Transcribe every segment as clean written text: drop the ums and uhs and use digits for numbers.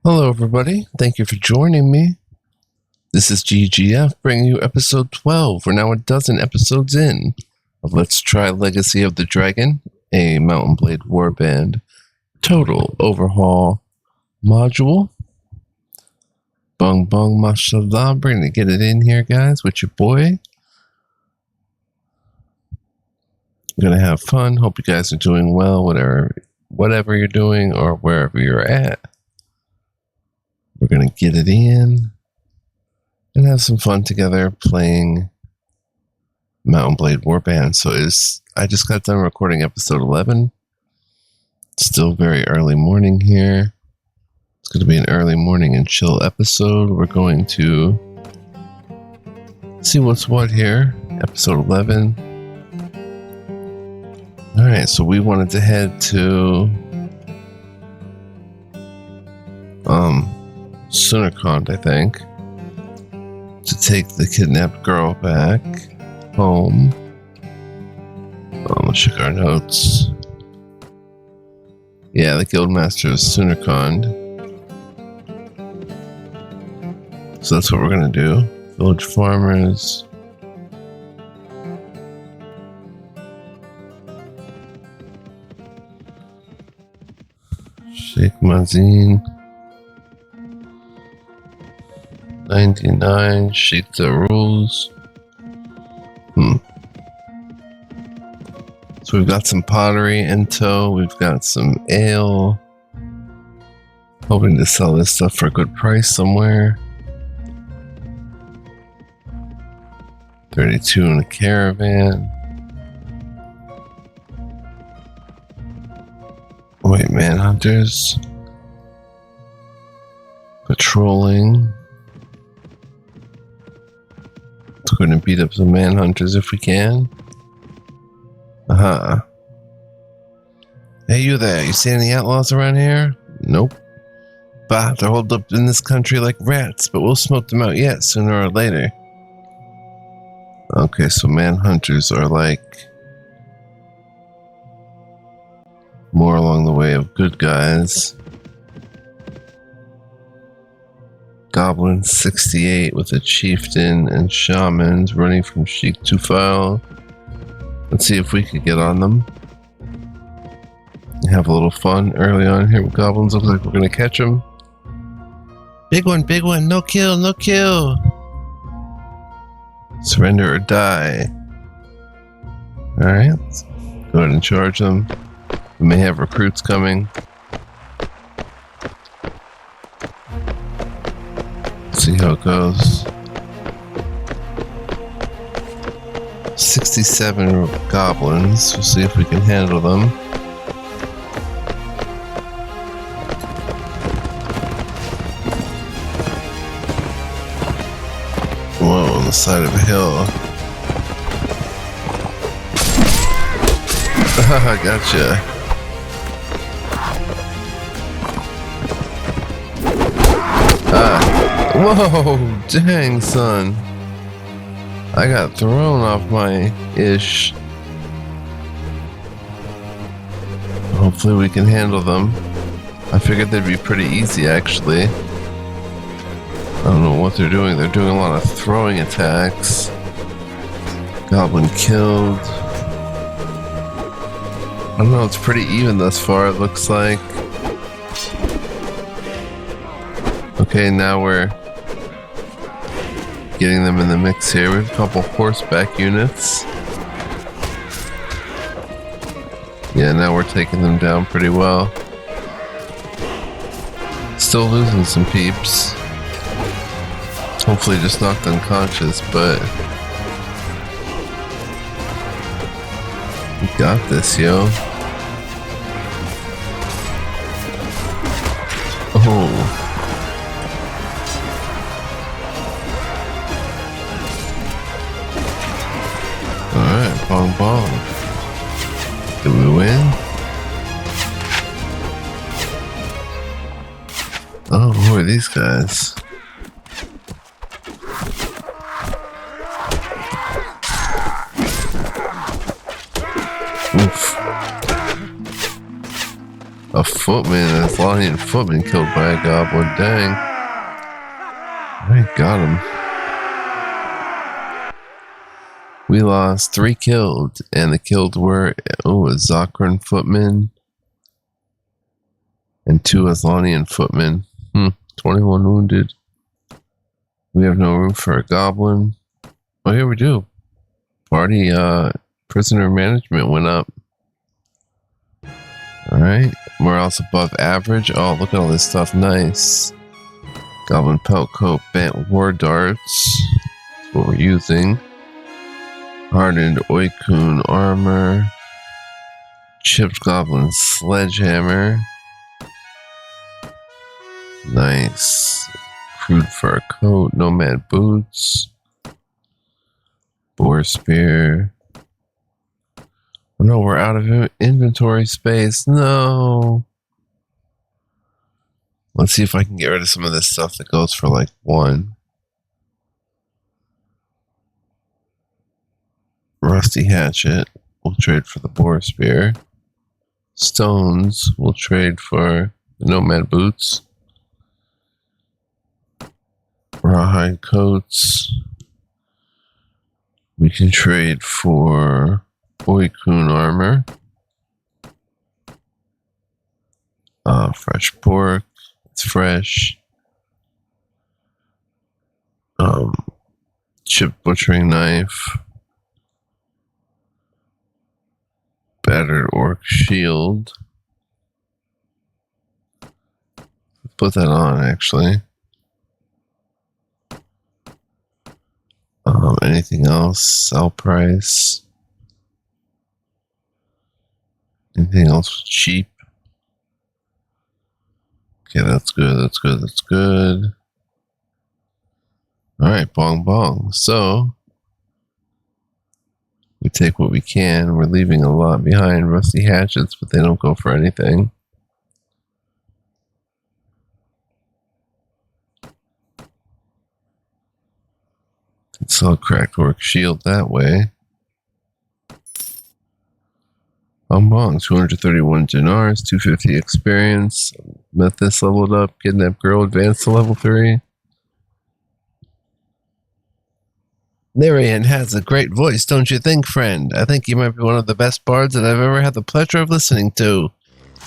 Hello, everybody. Thank you for joining me. This is GGF bringing you episode 12. We're now a dozen episodes in of Let's Try Legacy of the Dragon, a Mount&Blade Warband total overhaul module. Bung bung mashallah. We're going to get it in here, guys, with your boy. We're going to have fun. Hope you guys are doing well, whatever you're doing or wherever you're at. We're going to get it in and have some fun together playing Mount&Blade Warband. So I just got done recording episode 11. Still very early morning here. It's going to be an early morning and chill episode. We're going to see what's what here. Episode 11. Alright, so we wanted to head to sunnnn, I think, to take the kidnapped girl back home. Let's check our notes. Yeah, the guildmaster is sunnnn. So that's what we're gonna do. Village farmers. Sheikh Mazin. 99, Sheikh the rules. So we've got some pottery in tow. We've got some ale. Hoping to sell this stuff for a good price somewhere. 32 in a caravan. Wait, manhunters. Patrolling. Let's go ahead and beat up some manhunters if we can. Hey, you there. You see any outlaws around here? Nope. Bah, they're holed up in this country like rats, but we'll smoke them out yet, sooner or later. Okay, so manhunters are like more along the way of good guys. Goblin 68 with a chieftain and shamans running from Sheikh Tufal. Let's see if we could get on them. Have a little fun early on here with goblins. Looks like we're gonna catch them. Big one, no kill, no kill. Surrender or die. Alright, let's go ahead and charge them. We may have recruits coming. See how it goes. 67 goblins. We'll see if we can handle them. Whoa, on the side of a hill. Haha, gotcha. Whoa, dang, son. I got thrown off my ish. Hopefully we can handle them. I figured they'd be pretty easy, actually. I don't know what they're doing. They're doing a lot of throwing attacks. Goblin killed. I don't know, it's pretty even thus far, it looks like. Okay, now we're getting them in the mix here. We have a couple horseback units. Yeah, now we're taking them down pretty well. Still losing some peeps. Hopefully just knocked unconscious, but we got this, yo. Oh. Alright, bong bong. Did we win? Oh, who are these guys? Oof. A footman, a Thessalonian footman killed by a goblin. Dang. I got him. We lost 3 killed, and the killed were a Zokran footman and 2 Athlonian footmen. 21 wounded. We have no room for a goblin. Oh, here we do. Party prisoner management went up. Alright. Morale's above average. Oh, look at all this stuff. Nice. Goblin pelt coat, bent war darts. That's what we're using. Hardened Oikun armor. Chipped goblin sledgehammer. Nice. Crude fur coat, nomad boots. Boar spear. Oh no, we're out of inventory space. No. Let's see if I can get rid of some of this stuff that goes for like 1. Rusty hatchet. We'll trade for the boar spear. Stones. We'll trade for the nomad boots. Rawhide coats. We can trade for Oikun armor. Fresh pork. It's fresh. Chipped butchering knife. Battered orc shield. Put that on, actually. Anything else? Sell price. Anything else cheap? Okay, that's good. That's good. That's good. All right, bong bong. So we take what we can. We're leaving a lot behind. Rusty hatchets, but they don't go for anything. Sell a cracked orc shield that way. Bong bong, 231 dinars, 250 experience. Methus leveled up. Kidnap girl advanced to level 3. Larian has a great voice, don't you think, friend? I think you might be one of the best bards that I've ever had the pleasure of listening to.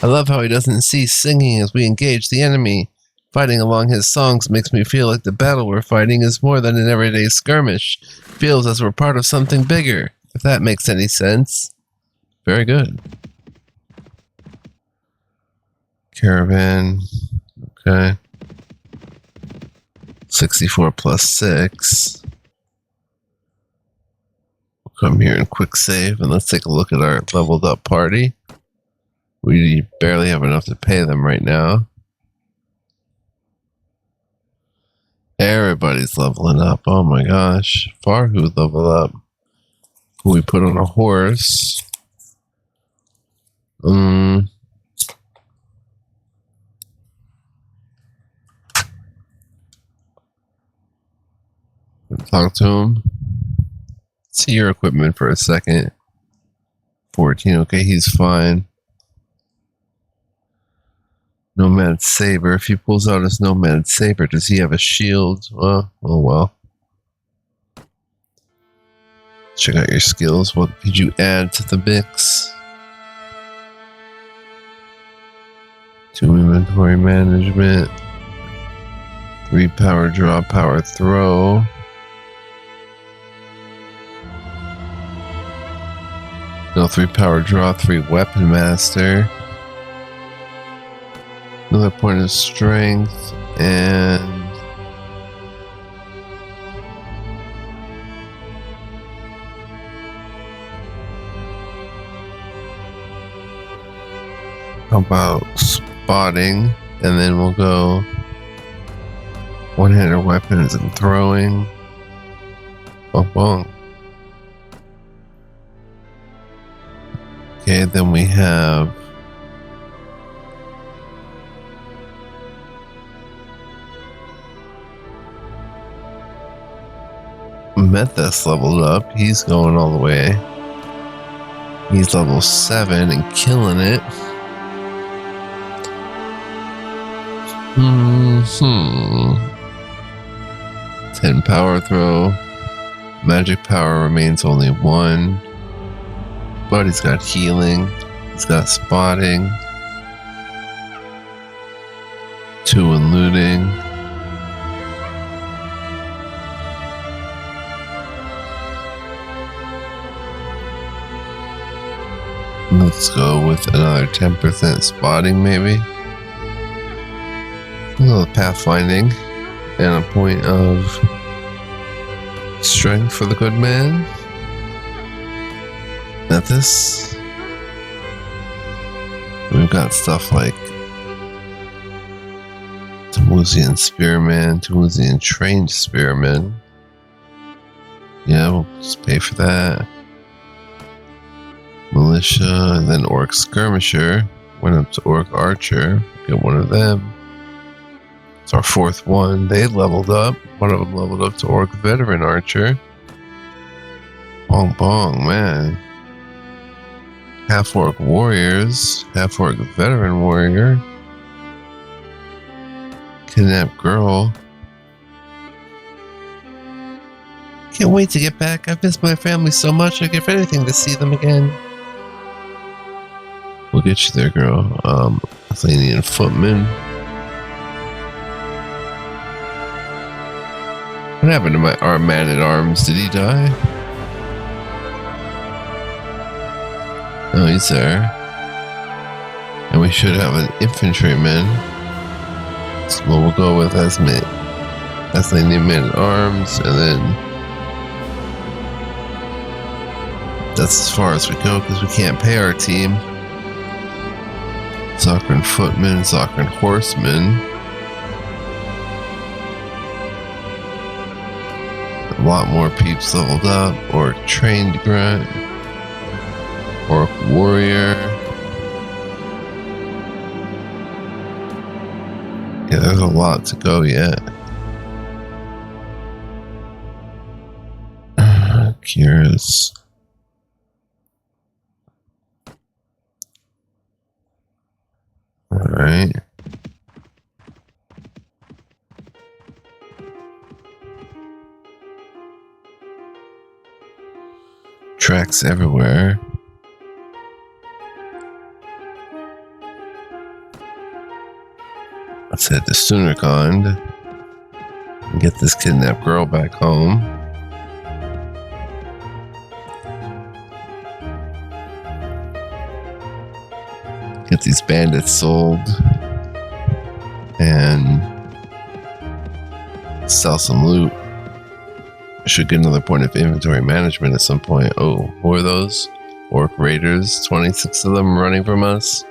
I love how he doesn't cease singing as we engage the enemy. Fighting along his songs makes me feel like the battle we're fighting is more than an everyday skirmish. Feels as we're part of something bigger, if that makes any sense. Very good. Caravan. Okay. 64 plus 6. We'll come here and quick save, and let's take a look at our leveled up party. We barely have enough to pay them right now. Everybody's leveling up. Oh my gosh. Farhu leveled up. Who we put on a horse. Talk to him. See your equipment for a second. 14. Okay, he's fine. Nomad Saber. If he pulls out his Nomad Saber, does he have a shield? Oh well. Check out your skills. What could you add to the mix? 2 inventory management. 3 power draw, power throw. No, 3 power draw, 3 weapon master. Another point of strength, and how about spotting? And then we'll go one-handed weapons and throwing. Bong bong. Okay, then we have Methus leveled up. He's going all the way. He's level 7 and killing it. 10 power throw. Magic power remains only 1. But he's got healing. He's got spotting. 2 in looting. Let's go with another 10% spotting, maybe. A little pathfinding. And a point of strength for the good man. At this, we've got stuff like Tumuzian Spearman, Tumuzian Trained Spearman. Yeah, we'll just pay for that. Militia, and then Orc Skirmisher. Went up to Orc Archer. Get one of them. It's our 4th one. They leveled up. One of them leveled up to Orc Veteran Archer. Bong bong, man. Half-Orc Warriors. Half-Orc Veteran Warrior. Kidnapped Girl. Can't wait to get back. I've missed my family so much. I'd give anything to see them again. We'll get you there, girl. Athenian Footman. What happened to our man-at-arms? Did he die? Oh, he's there. And we should have an infantryman. So we'll go with Athenian man-at-arms, and then that's as far as we go because we can't pay our team. Zokran Footman, Zokran Horseman. A lot more peeps leveled up. Orc Trained Grunt. Orc Warrior. Yeah, there's a lot to go yet. Kira's. Alright. Tracks everywhere. Let's head to Sunnerkond and get this kidnapped girl back home. Get these bandits sold and sell some loot. Should get another point of inventory management at some point. Oh, who are those? Orc Raiders, 26 of them running from us.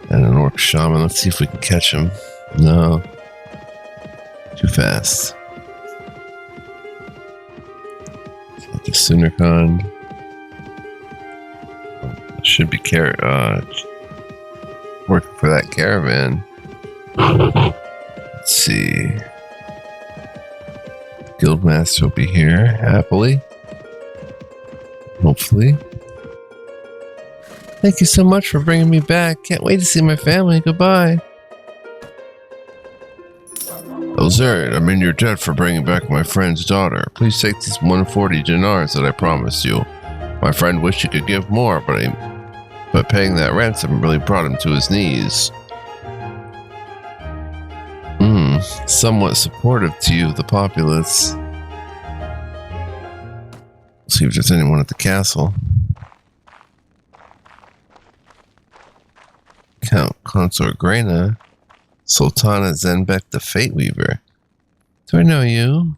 And an Orc Shaman. Let's see if we can catch him. No. Too fast. Get to Sunnerkond. Should be working for that caravan. Let's see. Guildmaster will be here happily. Hopefully. Thank you so much for bringing me back. Can't wait to see my family. Goodbye. Ozerd, I'm in your debt for bringing back my friend's daughter. Please take these 140 dinars that I promised you. My friend wished he could give more, but paying that ransom really brought him to his knees. Somewhat supportive to you, the populace. See if there's anyone at the castle. Count Consort Grena, Sultana Zenbek the Fate Weaver. Do I know you?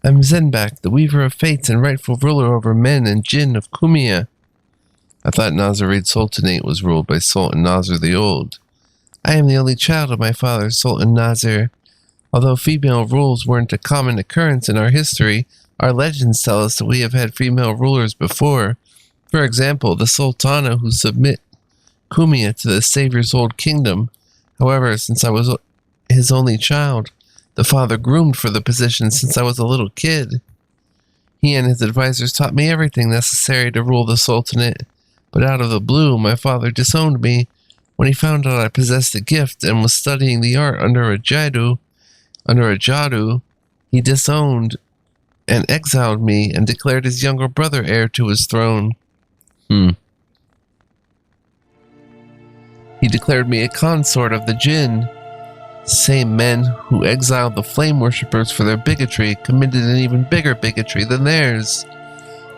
I'm Zenbek, the Weaver of Fates and rightful ruler over men and Jinn of Kumia. I thought Nazarid Sultanate was ruled by Sultan Nazir the Old. I am the only child of my father, Sultan Nazir. Although female rules weren't a common occurrence in our history, our legends tell us that we have had female rulers before. For example, the Sultana who submit Kumia to the Savior's old kingdom. However, since I was his only child, the father groomed for the position since I was a little kid. He and his advisors taught me everything necessary to rule the Sultanate, but out of the blue, my father disowned me. When he found out I possessed the gift and was studying the art under a jadu, he disowned and exiled me and declared his younger brother heir to his throne. He declared me a consort of the jinn. Same men who exiled the flame worshippers for their bigotry committed an even bigger bigotry than theirs.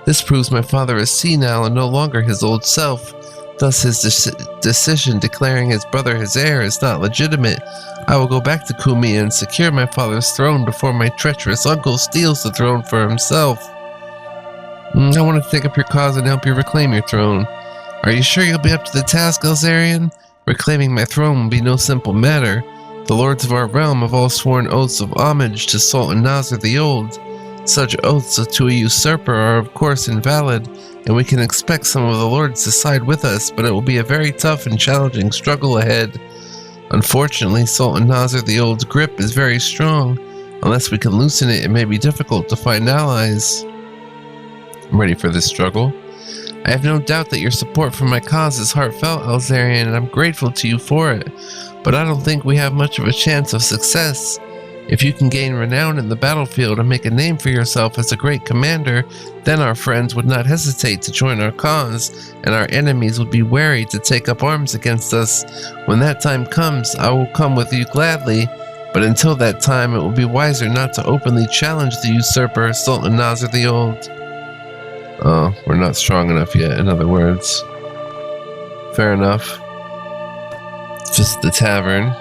This proves my father is senile and no longer his old self. Thus his decision declaring his brother his heir is not legitimate. I will go back to Kumia and secure my father's throne before my treacherous uncle steals the throne for himself. I want to take up your cause and help you reclaim your throne. Are you sure you'll be up to the task, Elzarian? Reclaiming my throne will be no simple matter. The lords of our realm have all sworn oaths of homage to Sultan Nazir the Old. Such oaths to a usurper are of course invalid, and we can expect some of the lords to side with us, but it will be a very tough and challenging struggle ahead. Unfortunately, Sultan Nazir the Old's grip is very strong. Unless we can loosen it, it may be difficult to find allies. I'm ready for this struggle. I have no doubt that your support for my cause is heartfelt, Elzarian, and I'm grateful to you for it. But I don't think we have much of a chance of success. If you can gain renown in the battlefield and make a name for yourself as a great commander, then our friends would not hesitate to join our cause, and our enemies would be wary to take up arms against us. When that time comes, I will come with you gladly, but until that time it will be wiser not to openly challenge the usurper, Sultan Nazir the Old. Oh, we're not strong enough yet, in other words. Fair enough. Just the tavern.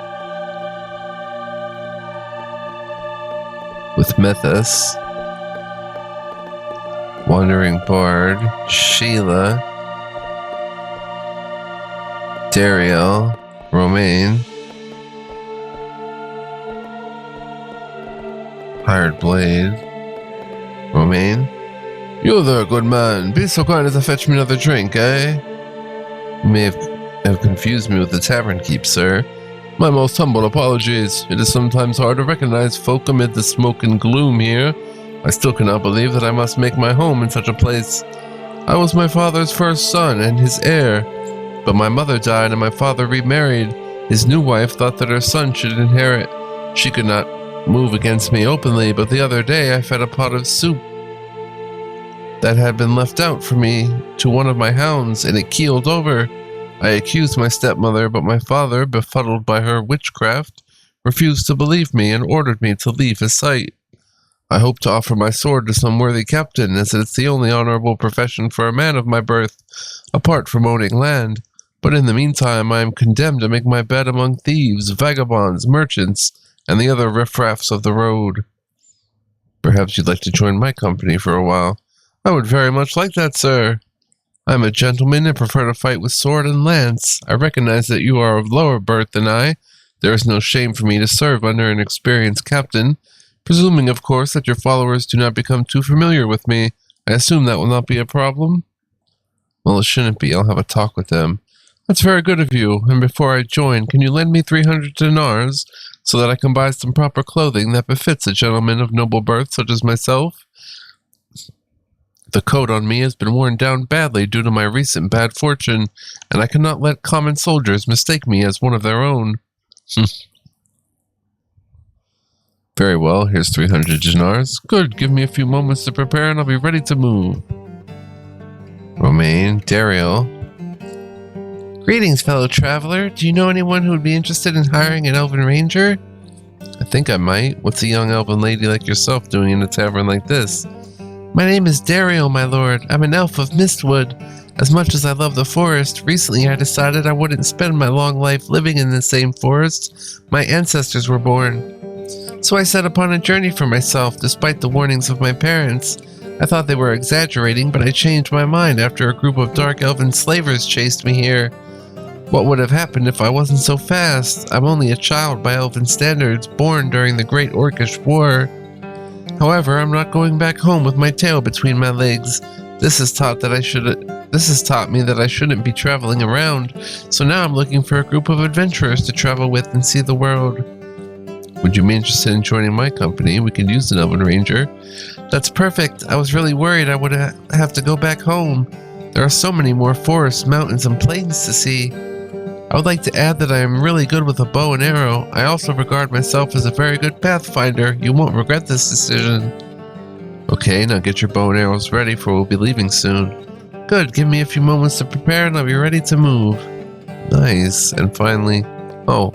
With Mythos. Wandering Bard. Sheila. Dariel. Romaine. Hired Blade. Romaine. You there, good man. Be so kind as to fetch me another drink, eh? You may have confused me with the tavern keep, sir. My most humble apologies. It is sometimes hard to recognize folk amid the smoke and gloom here. I still cannot believe that I must make my home in such a place. I was my father's first son and his heir, but my mother died and my father remarried. His new wife thought that her son should inherit. She could not move against me openly, but the other day I fed a pot of soup that had been left out for me to one of my hounds, and it keeled over. I accused my stepmother, but my father, befuddled by her witchcraft, refused to believe me and ordered me to leave his sight. I hope to offer my sword to some worthy captain, as it's the only honorable profession for a man of my birth, apart from owning land. But in the meantime I am condemned to make my bed among thieves, vagabonds, merchants, and the other riffraffs of the road. Perhaps you'd like to join my company for a while. I would very much like that, sir. I am a gentleman and prefer to fight with sword and lance. I recognize that you are of lower birth than I. There is no shame for me to serve under an experienced captain, presuming, of course, that your followers do not become too familiar with me. I assume that will not be a problem? Well, it shouldn't be. I'll have a talk with them. That's very good of you, and before I join, can you lend me 300 dinars so that I can buy some proper clothing that befits a gentleman of noble birth such as myself? The coat on me has been worn down badly due to my recent bad fortune, and I cannot let common soldiers mistake me as one of their own. Very well, here's 300 dinars. Good, give me a few moments to prepare and I'll be ready to move. Romaine, Dariel. Greetings, fellow traveler. Do you know anyone who would be interested in hiring an elven ranger? I think I might. What's a young elven lady like yourself doing in a tavern like this? My name is Dariel, my lord. I'm an elf of Mistwood. As much as I love the forest, recently I decided I wouldn't spend my long life living in the same forest my ancestors were born. So I set upon a journey for myself, despite the warnings of my parents. I thought they were exaggerating, but I changed my mind after a group of dark elven slavers chased me here. What would have happened if I wasn't so fast? I'm only a child by elven standards, born during the Great Orcish War. However, I'm not going back home with my tail between my legs. This has taught me that I shouldn't be traveling around, so now I'm looking for a group of adventurers to travel with and see the world. Would you be interested in joining my company? We could use an elven ranger. That's perfect. I was really worried I would have to go back home. There are so many more forests, mountains, and plains to see. I would like to add that I am really good with a bow and arrow. I also regard myself as a very good pathfinder. You won't regret this decision. Okay, now get your bow and arrows ready, for we'll be leaving soon. Good, give me a few moments to prepare and I'll be ready to move. Nice, and finally, oh,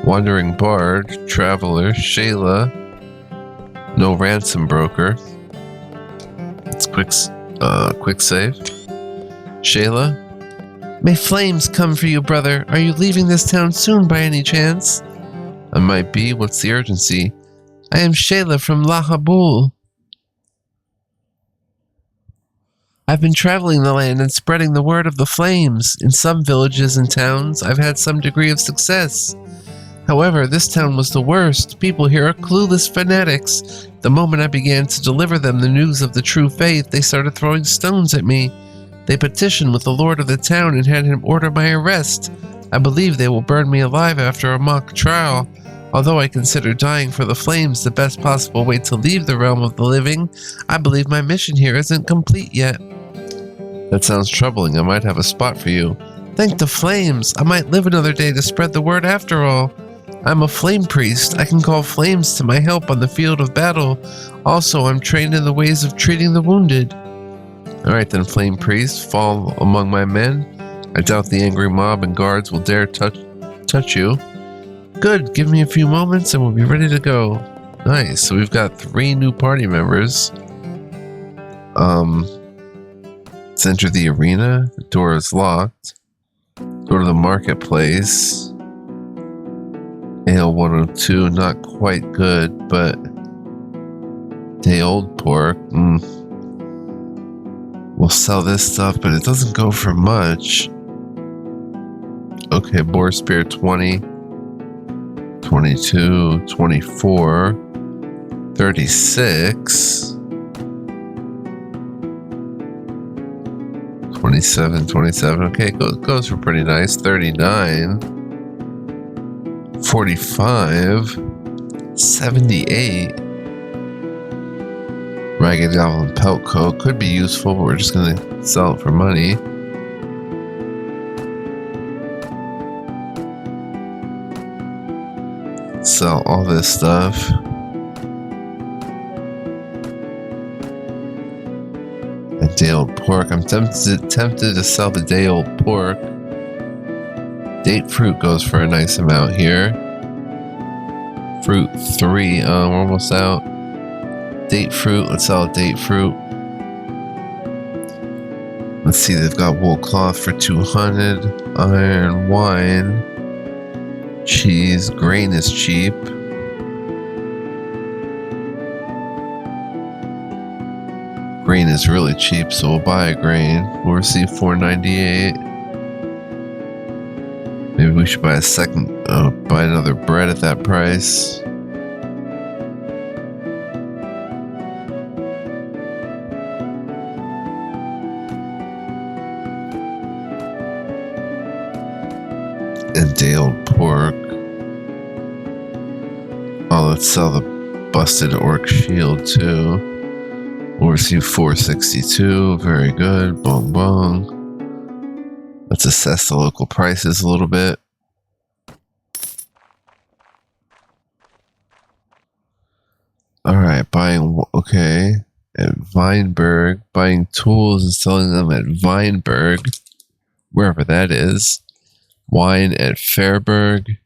Wandering Bard, Traveler, Shayla, no ransom broker. It's quick save. Shayla, may flames come for you, brother. Are you leaving this town soon by any chance? I might be. What's the urgency? I am Shayla from Lahabul. I've been traveling the land and spreading the word of the flames. In some villages and towns, I've had some degree of success. However, this town was the worst. People here are clueless fanatics. The moment I began to deliver them the news of the true faith, they started throwing stones at me. They petitioned with the lord of the town and had him order my arrest. I believe they will burn me alive after a mock trial. Although I consider dying for the flames the best possible way to leave the realm of the living, I believe my mission here isn't complete yet. That sounds troubling. I might have a spot for you. Thank the flames. I might live another day to spread the word after all. I'm a flame priest. I can call flames to my help on the field of battle. Also, I'm trained in the ways of treating the wounded. Alright then, flame priest, fall among my men. I doubt the angry mob and guards will dare touch you. Good, give me a few moments and we'll be ready to go. Nice, so we've got 3 new party members. Let's enter the arena. The door is locked. Go to the marketplace. Ale 102, not quite good, but day old pork. We'll sell this stuff, but it doesn't go for much. Okay, boar spear 20, 22, 24, 36. 27. Okay, goes for pretty nice. 39, 45, 78. Ragged Goblin Pelt Coat could be useful, but we're just gonna sell it for money. Sell all this stuff. A day-old pork. I'm tempted to sell the day-old pork. Date fruit goes for a nice amount here. Fruit 3. We're almost out. Date fruit. Let's sell date fruit. Let's see. They've got wool cloth for 200. Iron, wine, cheese. Grain is cheap. Grain is really cheap, so we'll buy a grain. We'll receive $4.98. Maybe we should buy a second, buy another bread at that price. And day-old pork. Oh, let's sell the busted orc shield too. We'll receive $4.62. Very good. Bong bong. Let's assess the local prices a little bit. Alright, buying, okay. At Weinberg. Buying tools and selling them at Weinberg. Wherever that is. Wine at Fairberg.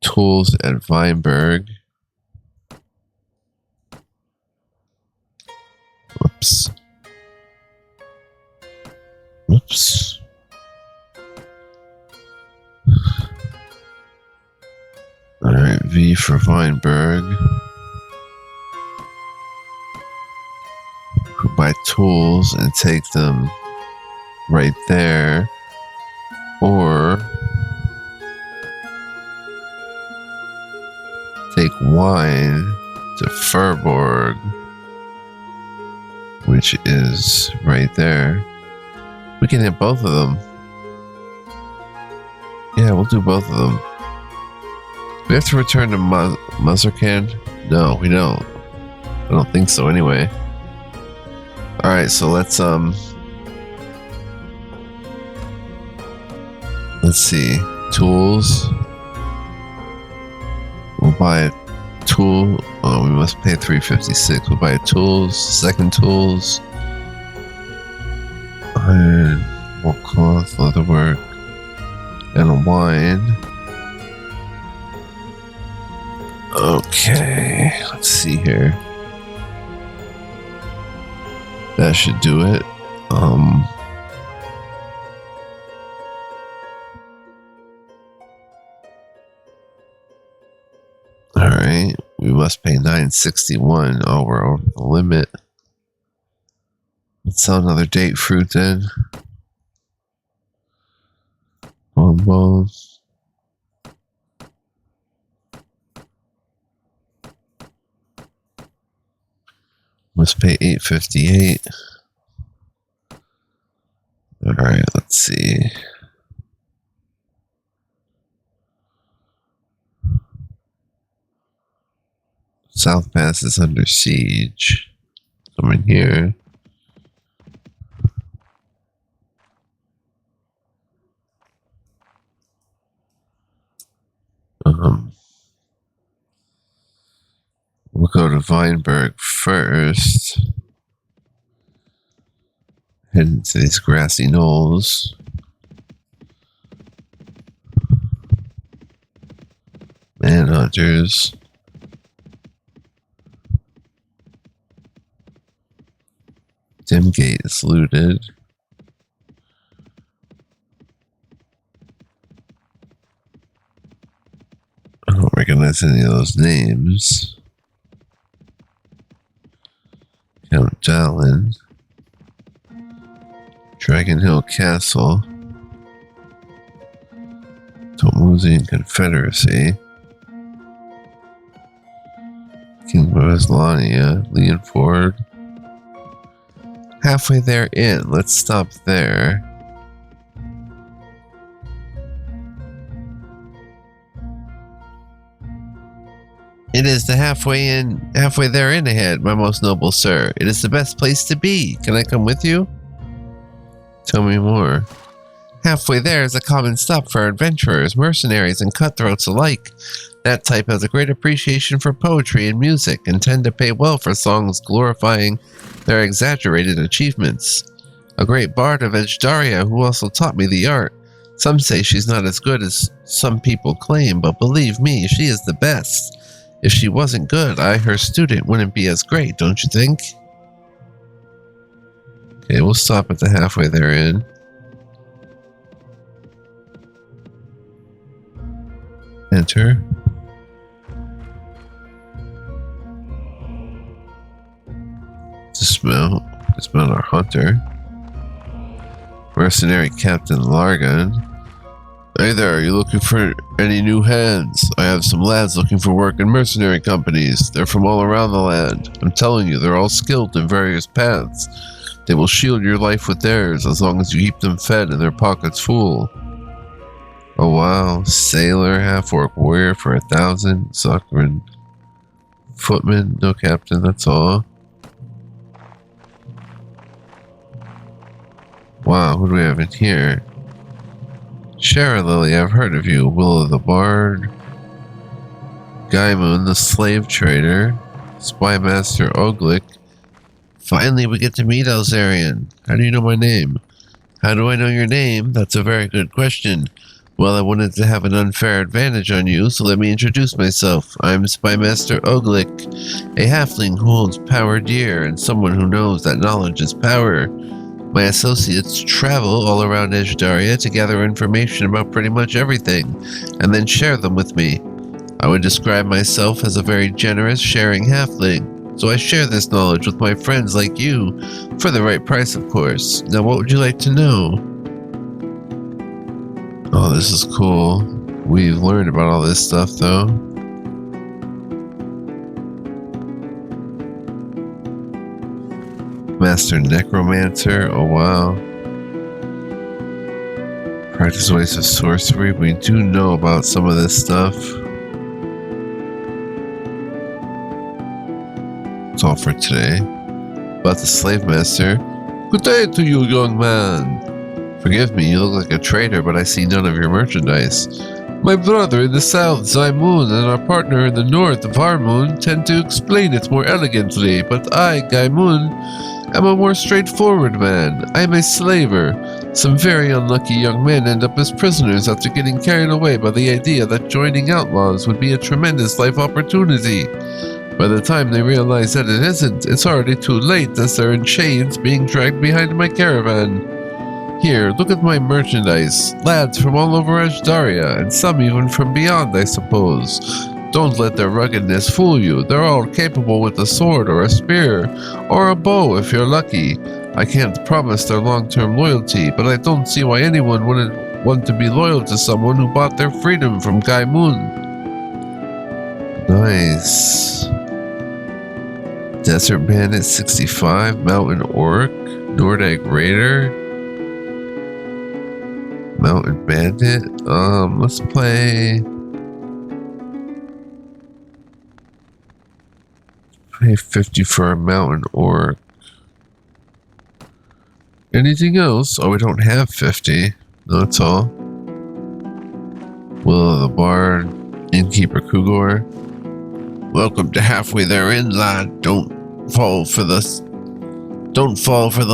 Tools at Weinberg. Whoops. Whoops. Alright, V for Weinberg. We'll buy tools and take them right there. Or take wine to Furborg, which is right there. We can hit both of them. Yeah, we'll do both of them. We have to return to Muzzercan? No, we don't. I don't think so anyway. Alright, so let's Let's see. Tools. We'll buy a tool. Oh, we must pay $356. We'll buy tools. Second tools. Iron, wool cloth, leatherwork, and a wine. Okay, let's see here. That should do it. Alright, we must pay $961. Oh, we're over the limit. Let's sell another date fruit then. Bonbons. Must pay $858. Alright, let's see. South Pass is under siege. Come in here. We'll go to Weinberg first. Head into these grassy knolls. Manhunters. Dimgate is looted. I don't recognize any of those names. Count Dallin. Dragon Hill Castle. Tomuzian Confederacy. King of Islania. Leonford. Halfway there in. Let's stop there. It is the halfway there in ahead, my most noble sir. It is the best place to be. Can I come with you? Tell me more. Halfway there is a common stop for adventurers, mercenaries, and cutthroats alike. That type has a great appreciation for poetry and music, and tend to pay well for songs glorifying their exaggerated achievements. A great bard of Ejdaria who also taught me the art. Some say she's not as good as some people claim, but believe me, she is the best. If she wasn't good, I, her student, wouldn't be as great, don't you think? Okay, we'll stop at the halfway there in. Enter. Dismount our hunter. Mercenary Captain Largan. Hey there, are you looking for any new hands? I have some lads looking for work in mercenary companies. They're from all around the land. I'm telling you, they're all skilled in various paths. They will shield your life with theirs as long as you keep them fed and their pockets full. Oh wow, sailor, half-orc warrior for 1,000. Zuckman, footman, no captain, that's all. Wow, who do we have in here? Shara Lily, I've heard of you. Willow the Bard. Guymoon, the slave trader. Spymaster Oglik. Finally, we get to meet Elzarian. How do you know my name? How do I know your name? That's a very good question. Well, I wanted to have an unfair advantage on you, so let me introduce myself. I'm Spymaster Oglik, a halfling who holds power dear, and someone who knows that knowledge is power. My associates travel all around Ejdaria to gather information about pretty much everything, and then share them with me. I would describe myself as a very generous, sharing halfling, so I share this knowledge with my friends like you, for the right price, of course. Now, what would you like to know? Oh, this is cool. We've learned about all this stuff, though. Master Necromancer, oh wow. Practice ways of sorcery, we do know about some of this stuff. That's all for today. About the Slave Master. Good day to you, young man. Forgive me, you look like a trader, but I see none of your merchandise. My brother in the south, Zaimun, and our partner in the north, Varmun, tend to explain it more elegantly, but I, Gaimun, am a more straightforward man. I am a slaver. Some very unlucky young men end up as prisoners after getting carried away by the idea that joining outlaws would be a tremendous life opportunity. By the time they realize that it isn't, it's already too late as they're in chains being dragged behind my caravan. Here, look at my merchandise. Lads from all over Ashdaria, and some even from beyond, I suppose. Don't let their ruggedness fool you. They're all capable with a sword or a spear, or a bow if you're lucky. I can't promise their long-term loyalty, but I don't see why anyone wouldn't want to be loyal to someone who bought their freedom from Gaimun. Nice. Desert Bandit 65, Mountain Orc, Nordag Raider, Mountain Bandit. Let's play 50 for a Mountain Orc. Anything else? Oh, we don't have 50. No, that's all. Will of the Bard, Innkeeper Kugor. Welcome to halfway there in, lad. Don't fall for the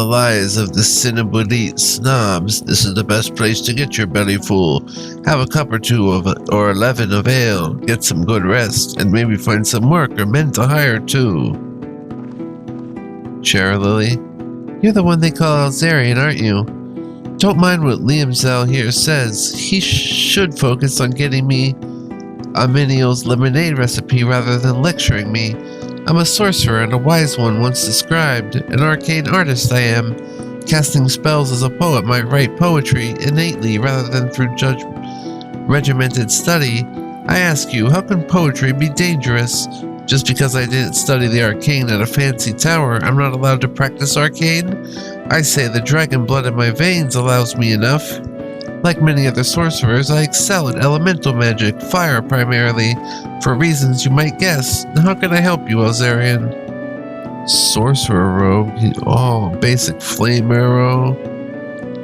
lies of the Cinnabudite snobs. This is the best place to get your belly full. Have a cup or two or 11 of ale, get some good rest, and maybe find some work or men to hire too. Chara Lily, you're the one they call Alzarian, aren't you? Don't mind what Liamzel here says. He should focus on getting me Aminiel's lemonade recipe rather than lecturing me. I'm a sorcerer and a wise one once described. An arcane artist I am. Casting spells as a poet might write poetry innately rather than through regimented study. I ask you, how can poetry be dangerous? Just because I didn't study the arcane at a fancy tower, I'm not allowed to practice arcane? I say the dragon blood in my veins allows me enough. Like many other sorcerers, I excel at elemental magic, fire primarily, for reasons you might guess. How can I help you, Alzarian? Sorcerer rogue, basic flame arrow,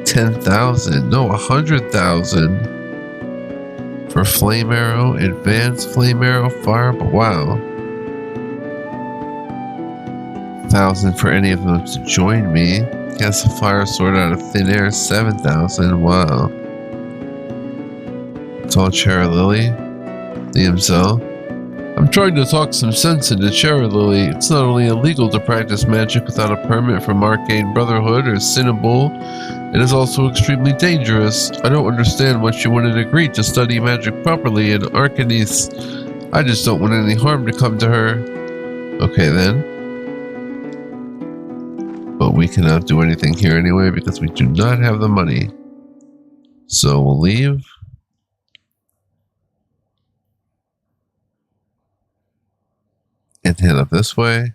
10,000, no, 100,000 for flame arrow, advanced flame arrow, fire, but wow. 1,000 for any of them to join me. Cast a fire sword out of thin air, 7,000, wow. Tall Chara Lily, Liamzel. I'm trying to talk some sense into Chara Lily. It's not only illegal to practice magic without a permit from Arcane Brotherhood or Cinnabul, it is also extremely dangerous. I don't understand why she wouldn't agree to study magic properly in Arcanis. I just don't want any harm to come to her. Okay then. But we cannot do anything here anyway because we do not have the money. So we'll leave. And head up this way.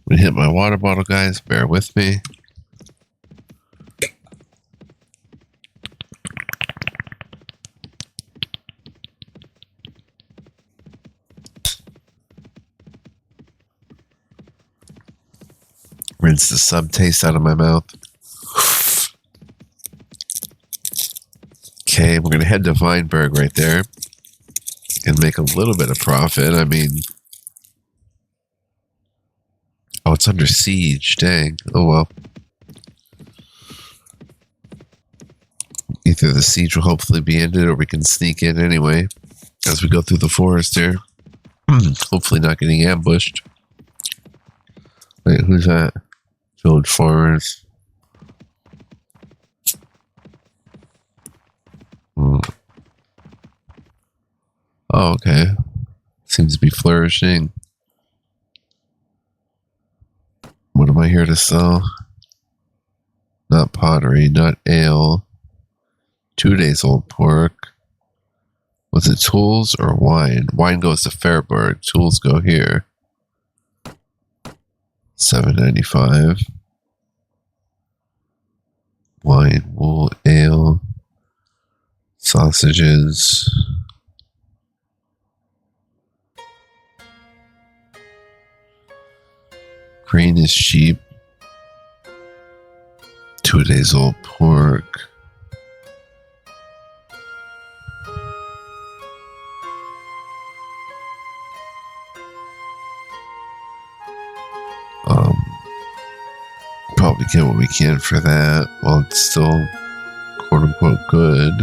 We hit my water bottle, guys. Bear with me. Rinse the sub taste out of my mouth. Okay, we're going to head to Weinberg right there and make a little bit of profit. I mean, oh, it's under siege. Dang. Oh, well. Either the siege will hopefully be ended or we can sneak in anyway as we go through the forest here. Hopefully not getting ambushed. Wait, who's that? Village farmers. Oh, okay. Seems to be flourishing. What am I here to sell? Not pottery, not ale. 2 days old pork. Was it tools or wine? Wine goes to Fairburg. Tools go here. $7.95. Wine, wool, ale, sausages. Grain is cheap. 2 days old pork. Probably get what we can for that while it's still quote unquote good.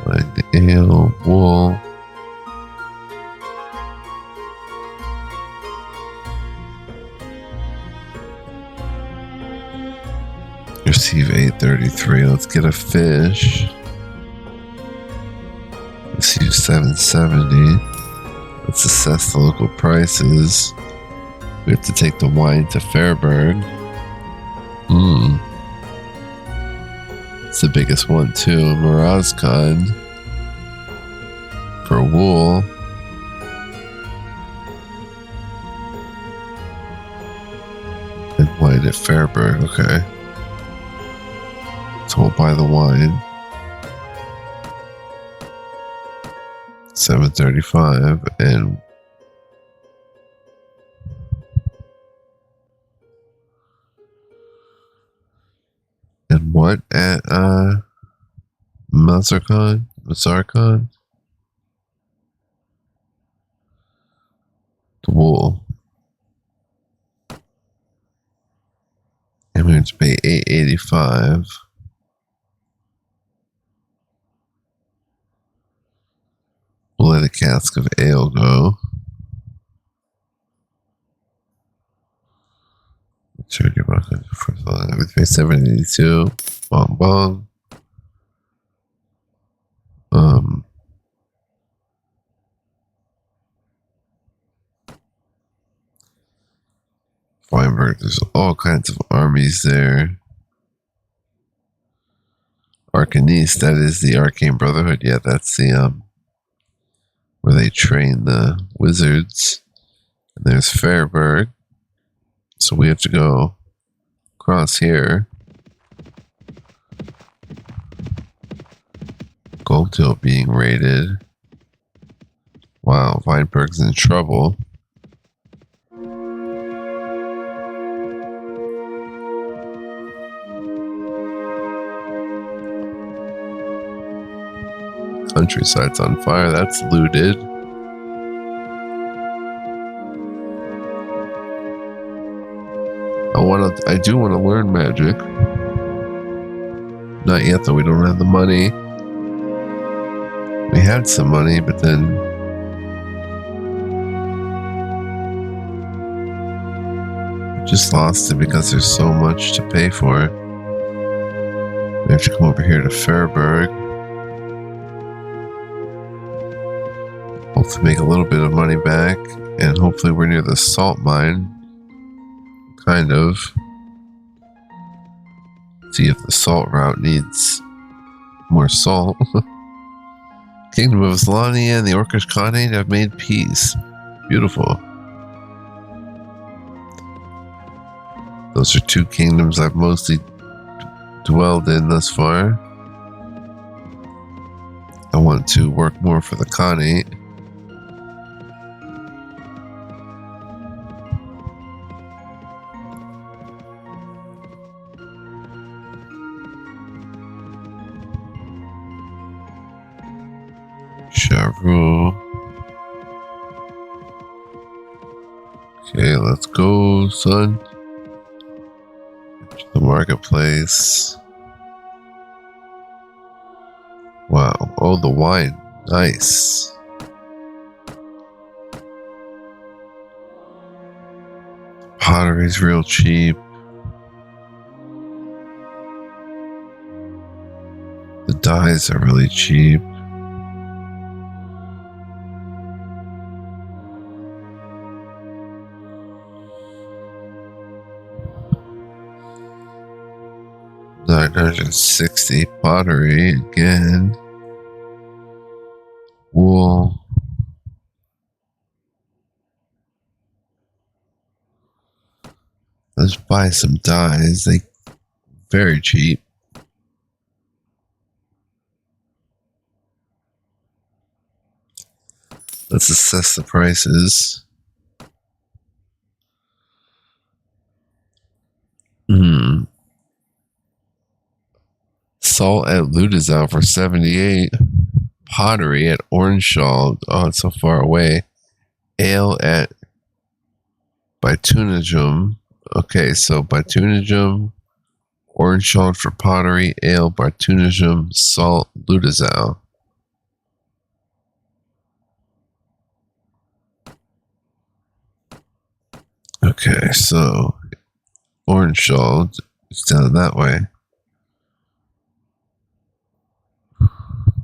Like ale, wool. Receive 833. Let's get a fish. Receive 770. Let's assess the local prices. We have to take the wine to Fairburg. It's the biggest one too. Mirazkan for wool. And wine at Fairburg. Okay. So we'll buy the wine. 735 and what at Mazarkon? The wool. And we have to pay $885. We'll let a cask of ale go. Sure, you're welcome. First of all, we pay $782. Bong bong. Weinberg, there's all kinds of armies there. Arcanese, that is the Arcane Brotherhood. Yeah, that's the where they train the wizards. And there's Fairburg. So we have to go across here. Goldhill being raided. Wow, Weinberg's in trouble. Countryside's on fire. That's looted. I do want to learn magic. Not yet, though. We don't have the money. We had some money, but then we just lost it because there's so much to pay for. We have to come over here to Fairburg. Hope to make a little bit of money back, and hopefully we're near the salt mine. Kind of. See if the salt route needs more salt. Kingdom of Zlania and the Orcish Khanate have made peace. Beautiful. Those are two kingdoms I've mostly dwelled in thus far. I want to work more for the Khanate. Sharu. Okay, let's go, son. To the marketplace. Wow. Oh, the wine. Nice. Pottery's real cheap. The dyes are really cheap. $960 pottery again. Wool. Let's buy some dyes. They very cheap. Let's assess the prices. Salt at Ludazau for 78. Pottery at Overhaul. Oh, it's so far away. Ale at Bitunajum. Okay, so Bitunajum, Overhaul for pottery, ale, Bitunajum, salt, Ludazau. Okay, so Overhaul is down that way.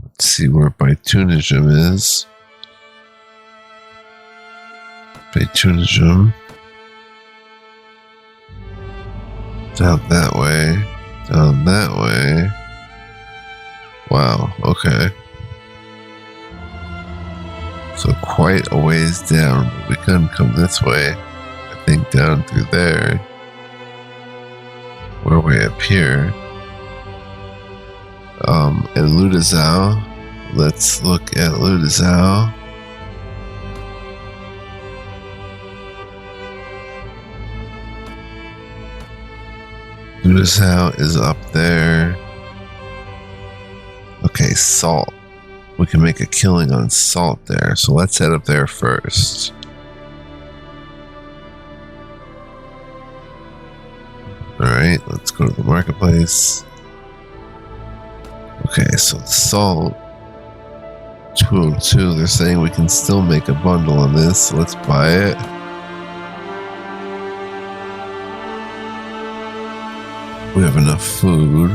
Let's see where Bitunajum is. Bitunajum. Down that way. Down that way. Wow, okay. So quite a ways down, but we couldn't come this way. I think down through there. We're way up here. And Ludazau. Let's look at Ludazau. Ludazau is up there. Okay, salt. We can make a killing on salt there. So let's head up there first. Alright, let's go to the marketplace. Okay, so salt. 202. They're saying we can still make a bundle on this. So let's buy it. We have enough food.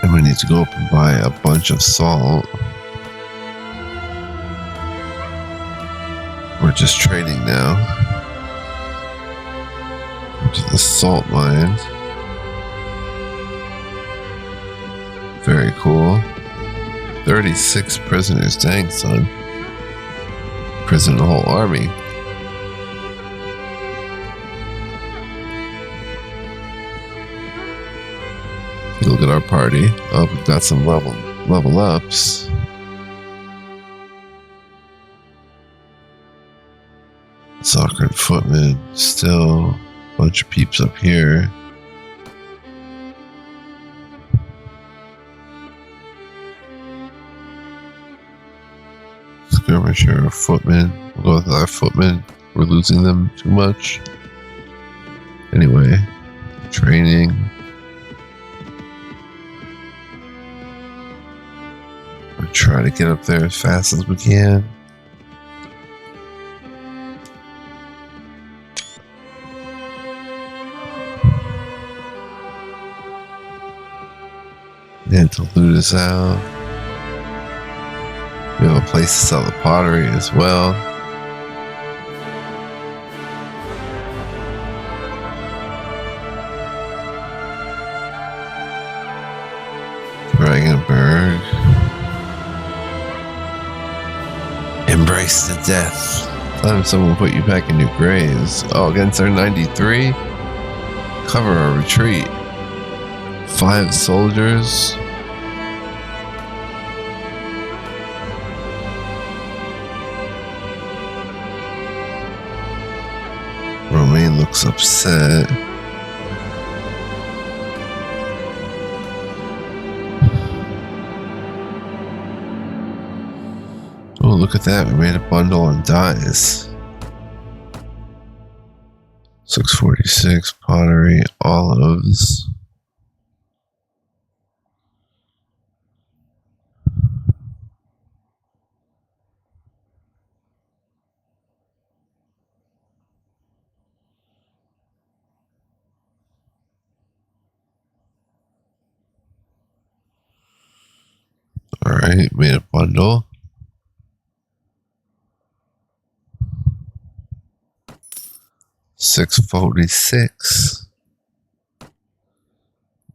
And we need to go up and buy a bunch of salt. We're just trading now. To the salt mines. Very cool. 36 prisoners. Dang, son. Prison the whole army. You look at our party. Oh, we've got some level ups. Soccer and footman. Still a bunch of peeps up here. Skirmisher, footman. We'll go with our footmen. We're losing them too much. Anyway, training. We'll try to get up there as fast as we can. And to Ludazau. We have a place to sell the pottery as well. Dragonberg. Embrace the death. Time someone put you back in your graves. Oh, against our 93? Cover our retreat. 5 soldiers. Romaine looks upset. Oh, look at that. We made a bundle on dyes. 646, pottery, olives. Alright, made a bundle. $646.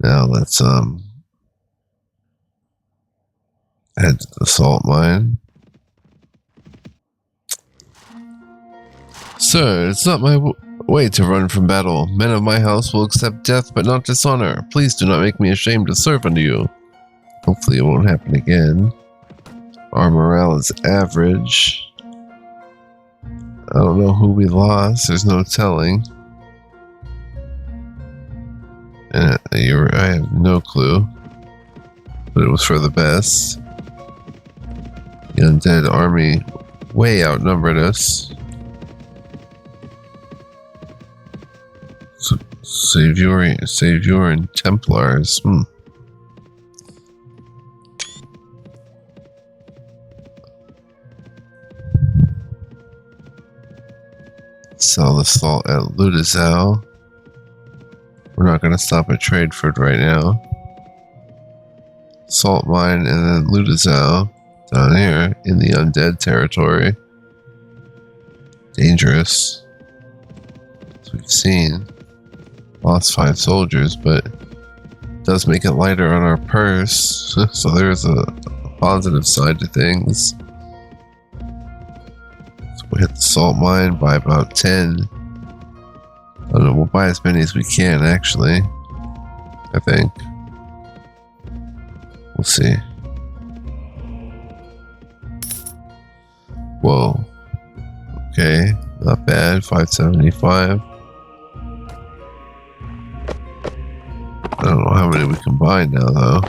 Now let's head to the salt mine. Sir, it's not my Way to run from battle. Men of my house will accept death but not dishonor. Please do not make me ashamed to serve under you. Hopefully it won't happen again. Our morale is average. I don't know who we lost. There's no telling. I have no clue. But it was for the best. The undead army way outnumbered us. Savior Templars. Sell the salt at Ludazau. We're not going to stop at Tradeford right now. Salt mine and then Ludazau down here in the undead territory. Dangerous. As we've seen. Lost 5 soldiers, but it does make it lighter on our purse. So there's a positive side to things. So we'll hit the salt mine by about 10. I don't know, we'll buy as many as we can actually. I think. We'll see. Whoa. Okay, not bad. 575. I don't know how many we can buy now, though.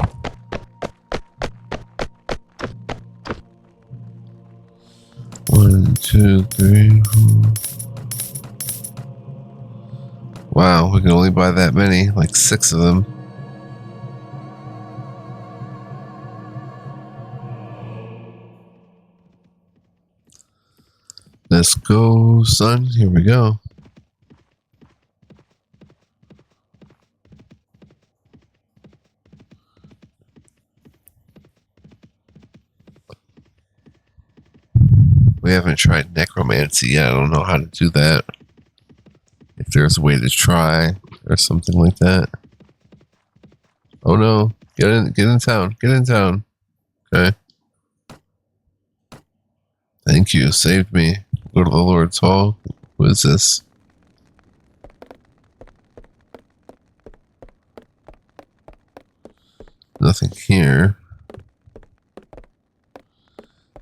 One, two, three, 4. Wow, we can only buy that many, like 6 of them. Let's go, son. Here we go. We haven't tried necromancy yet. I don't know how to do that. If there's a way to try or something like that. Oh no. Get in town. Get in town. Okay. Thank you. Saved me. Go to the Lord's Hall. What is this? Nothing here.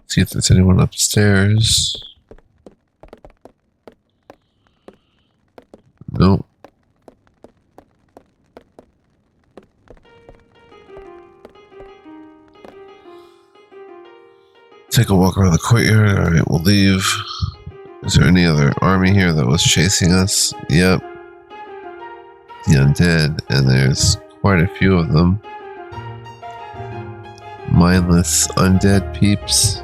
See if there's anyone upstairs. Nope. Take a walk around the courtyard. Alright, we'll leave. Is there any other army here that was chasing us? Yep. The undead, and there's quite a few of them. Mindless undead peeps.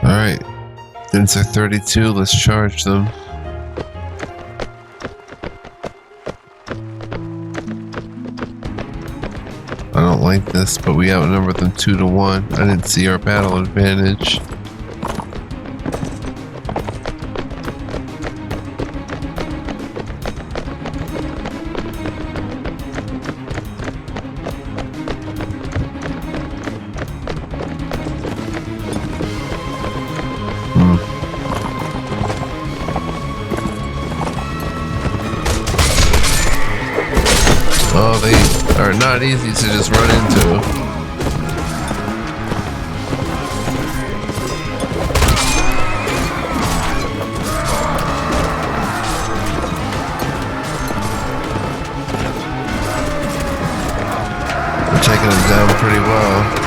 Alright. They're 32, let's charge them. I don't like this, but we outnumbered them 2-1. I didn't see our battle advantage. Oh, they are not easy to just run into. We're taking them down pretty well.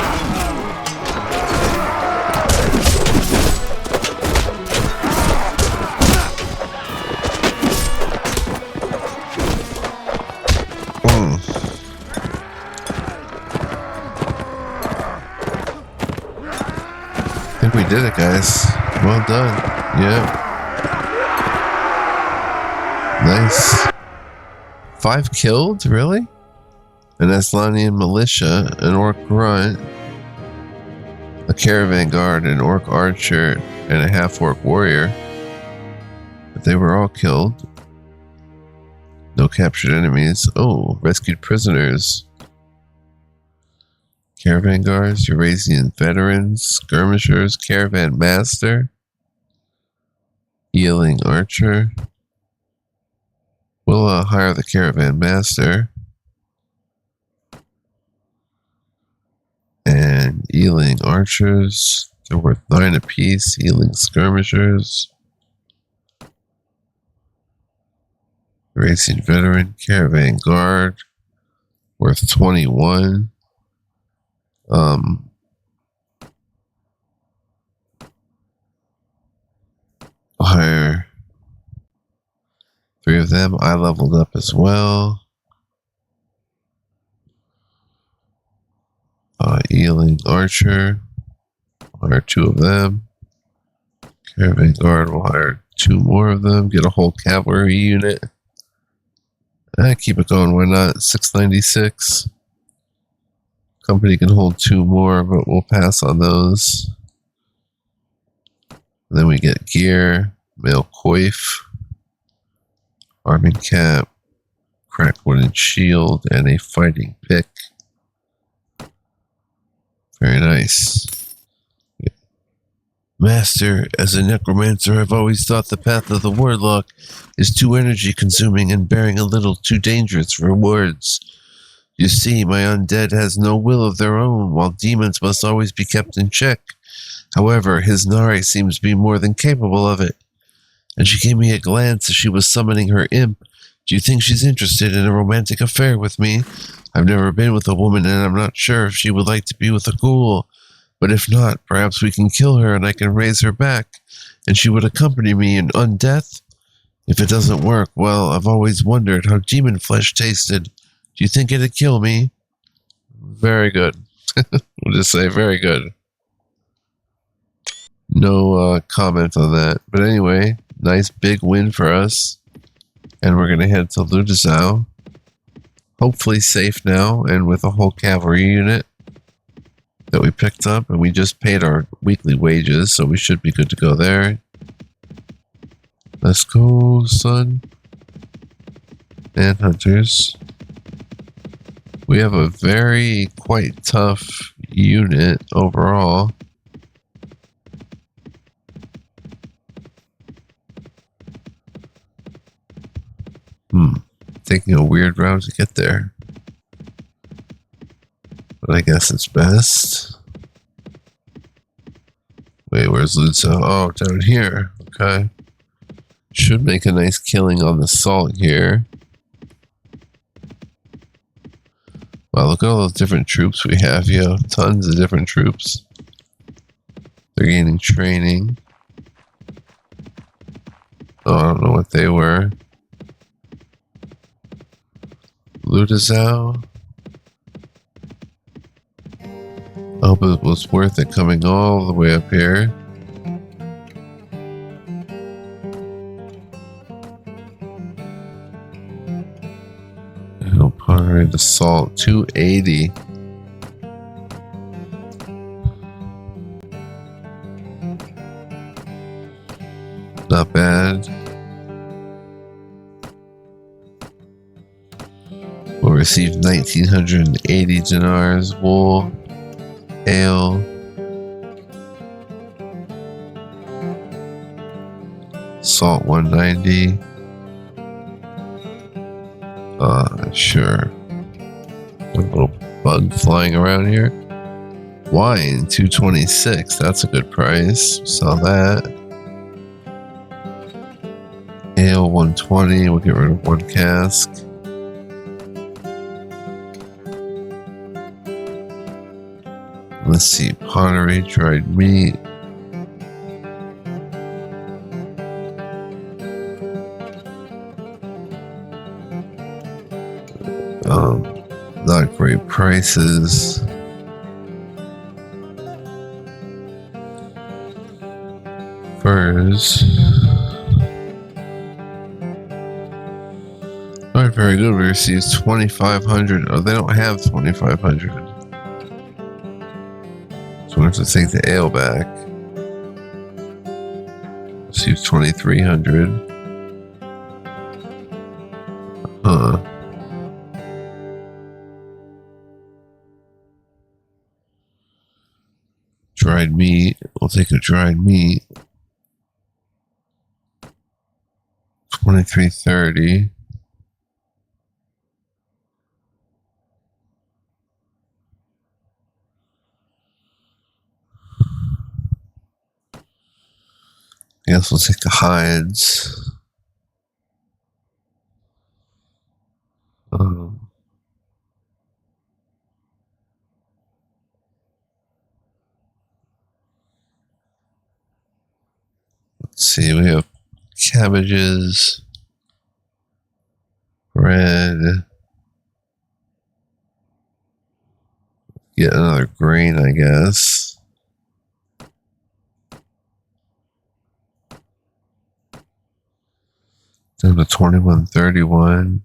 I think we did it, guys. Well done. Yeah. Nice. 5 killed? Really? An Aslanian militia, an orc grunt, a caravan guard, an orc archer, and a half-orc warrior. But they were all killed. No captured enemies. Oh, rescued prisoners. Caravan guards, Eurasian veterans, skirmishers, caravan master, healing archer. We'll hire the caravan master. And healing archers. They're worth 9 apiece. Healing skirmishers. Racing veteran, caravan guard, worth 21. Hire 3 of them. I leveled up as well. Healing archer. Hire 2 of them. Caravan guard will hire 2 more of them. Get a whole cavalry unit. Keep it going, why not? 696. Company can hold 2 more, but we'll pass on those. And then we get gear, mail coif, arming cap, cracked wooden shield, and a fighting pick. Very nice. Master, as a necromancer, I've always thought the path of the warlock is too energy consuming and bearing a little too dangerous rewards. You see, my undead has no will of their own, while demons must always be kept in check. However, his Nari seems to be more than capable of it. And she gave me a glance as she was summoning her imp. Do you think she's interested in a romantic affair with me? I've never been with a woman, and I'm not sure if she would like to be with a ghoul. But if not, perhaps we can kill her and I can raise her back, and she would accompany me in undeath? If it doesn't work, well, I've always wondered how demon flesh tasted. Do you think it'd kill me? Very good. We'll just say very good. No comment on that. But anyway, nice big win for us. And we're going to head to Ludazao. Hopefully safe now and with a whole cavalry unit that we picked up. And we just paid our weekly wages, so we should be good to go there. Let's go, son. And hunters. We have a very quite tough unit overall. Taking a weird route to get there. But I guess it's best. Wait, where's Lutzo? Oh, down here. Okay. Should make a nice killing on the salt here. Wow, look at all those different troops we have, yo. Tons of different troops. They're gaining training. Oh, I don't know what they were. Ludazao. I hope it was worth it coming all the way up here. Alright, assault 280. Not bad. We'll receive 1980 dinars, wool, ale, salt 190. Sure. A little bug flying around here. Wine 226. That's a good price. Saw that. Ale 120. We'll get rid of 1 cask. Let's see. Pottery, dried meat. Not great prices. Furs. Not very good. We received 2,500. Oh, they don't have 2,500. So we have to take the ale back. Received 2,300. Huh. We'll take a dried meat. 23.30. I guess we'll take the hides. Let's see, we have cabbages, bread. Get another grain, I guess. Down to 21.31.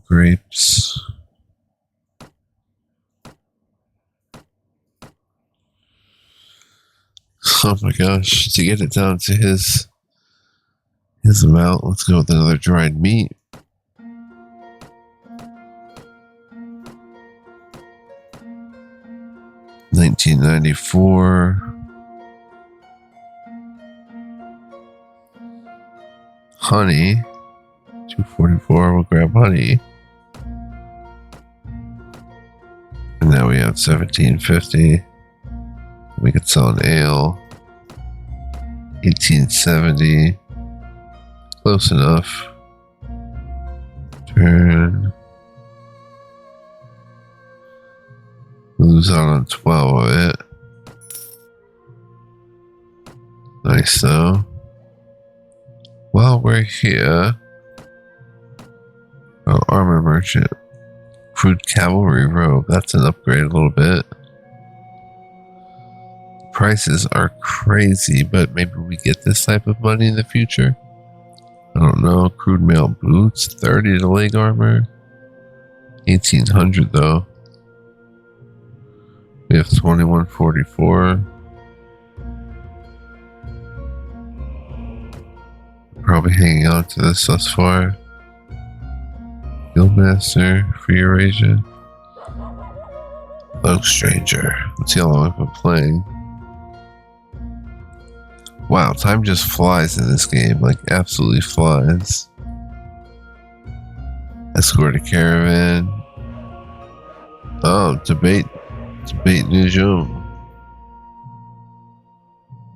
Grapes. Oh my gosh, to get it down to his amount, let's go with another dried meat. $19.94. Honey, $2.44. We'll grab honey. And now we have $17.50. We could sell an ale. $18.70. Close enough. Turn. Lose out on 12 of it. Nice though. While we're here, armor merchant. Crude cavalry robe. That's an upgrade a little bit. Prices are crazy, but maybe we get this type of money in the future. I don't know. Crude mail boots, 30 to leg armor, 1800 though. We have 2144. Probably hanging on to this thus far. Guildmaster for Eurasia. Oak Stranger. Let's see how long I've been playing. Wow, time just flies in this game, like absolutely flies. Escort a caravan. Oh, debate Nujum.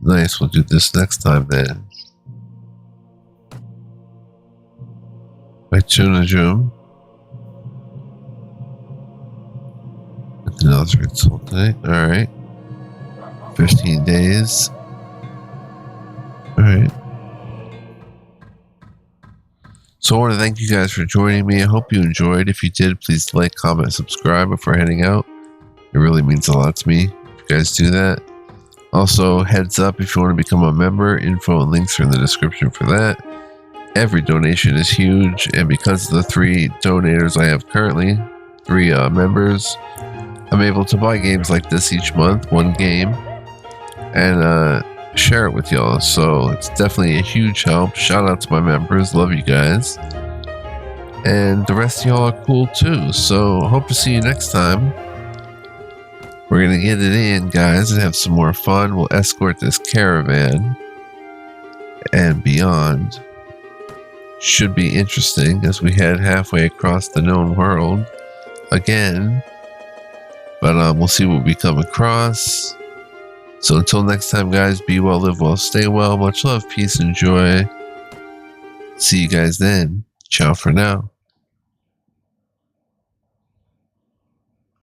Nice, we'll do this next time then. By Nujum. Another consultant. Alright. 15 days. Alright. So I want to thank you guys for joining me. I hope you enjoyed. If you did, please like, comment, subscribe before heading out. It really means a lot to me if you guys do that. Also, heads up, if you want to become a member, info and links are in the description for that. Every donation is huge, and because of the 3 donators I have currently, 3 members, I'm able to buy games like this each month, 1 game, and share it with y'all. So it's definitely a huge help. Shout out to my members, love you guys, and the rest of y'all are cool too. So hope to see you next time. We're gonna get it in, guys, and have some more fun. We'll escort this caravan and beyond. Should be interesting as we head halfway across the known world again, but we'll see what we come across. So until next time, guys, be well, live well, stay well. Much love, peace, and joy. See you guys then. Ciao for now.